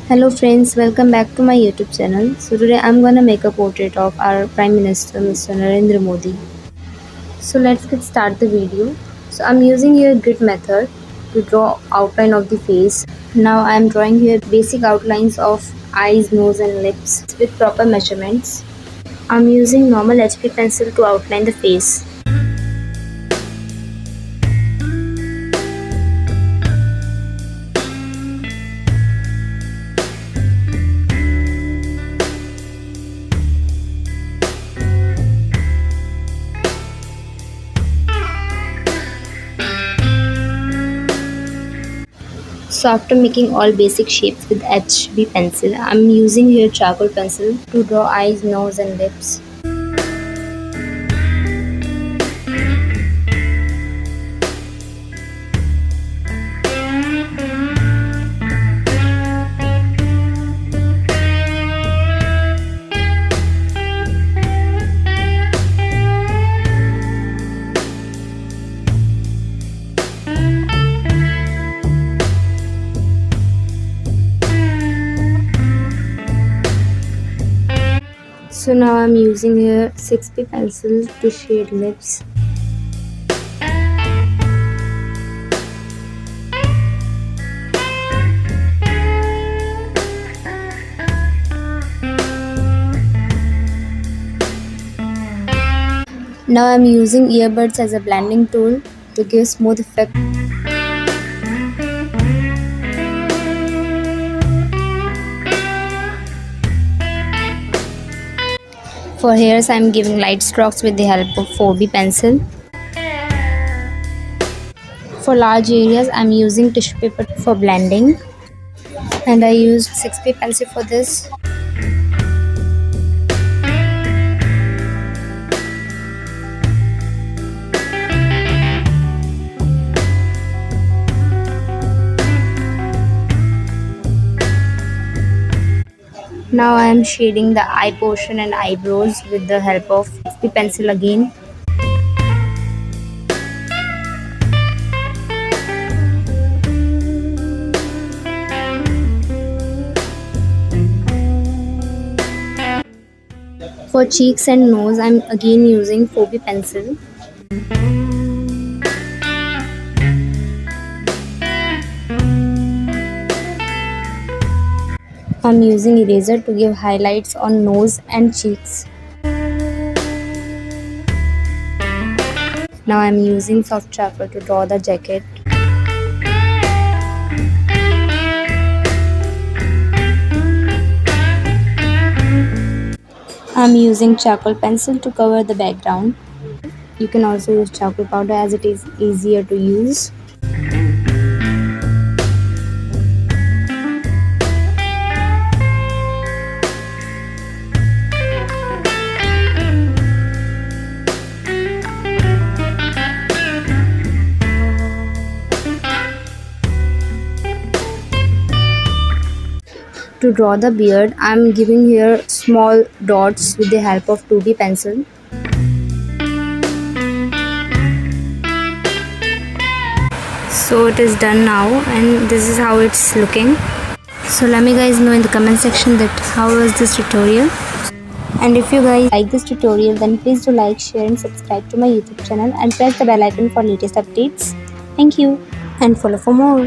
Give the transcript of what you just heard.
Hello friends, welcome back to my YouTube channel. So today I'm gonna make a portrait of our Prime Minister Mr. Narendra Modi. So let's get start the video. So I'm using here grid method to draw outline of the face. Now I'm drawing here basic outlines of eyes, nose and lips with proper measurements. I'm using normal HP pencil to outline the face. So after making all basic shapes with HB pencil, I'm using here charcoal pencil to draw eyes, nose and lips. So now I'm using here 6B pencil to shade lips. Now I'm using earbuds as a blending tool to give smooth effect. For hairs, I'm giving light strokes with the help of 4B pencil. For large areas, I'm using tissue paper for blending. And I used 6B pencil for this. Now I am shading the eye portion and eyebrows with the help of 6B pencil again. For cheeks and nose, I am again using 4B pencil. I am using eraser to give highlights on nose and cheeks. Now I am using soft charcoal to draw the jacket. I am using charcoal pencil to cover the background. You can also use charcoal powder as it is easier to use. To draw the beard, I am giving here small dots with the help of 2B pencil. So it is done now and this is how it's looking. So let me guys know in the comment section that how was this tutorial. And if you guys like this tutorial, then please do like, share and subscribe to my YouTube channel and press the bell icon for latest updates. Thank you and follow for more.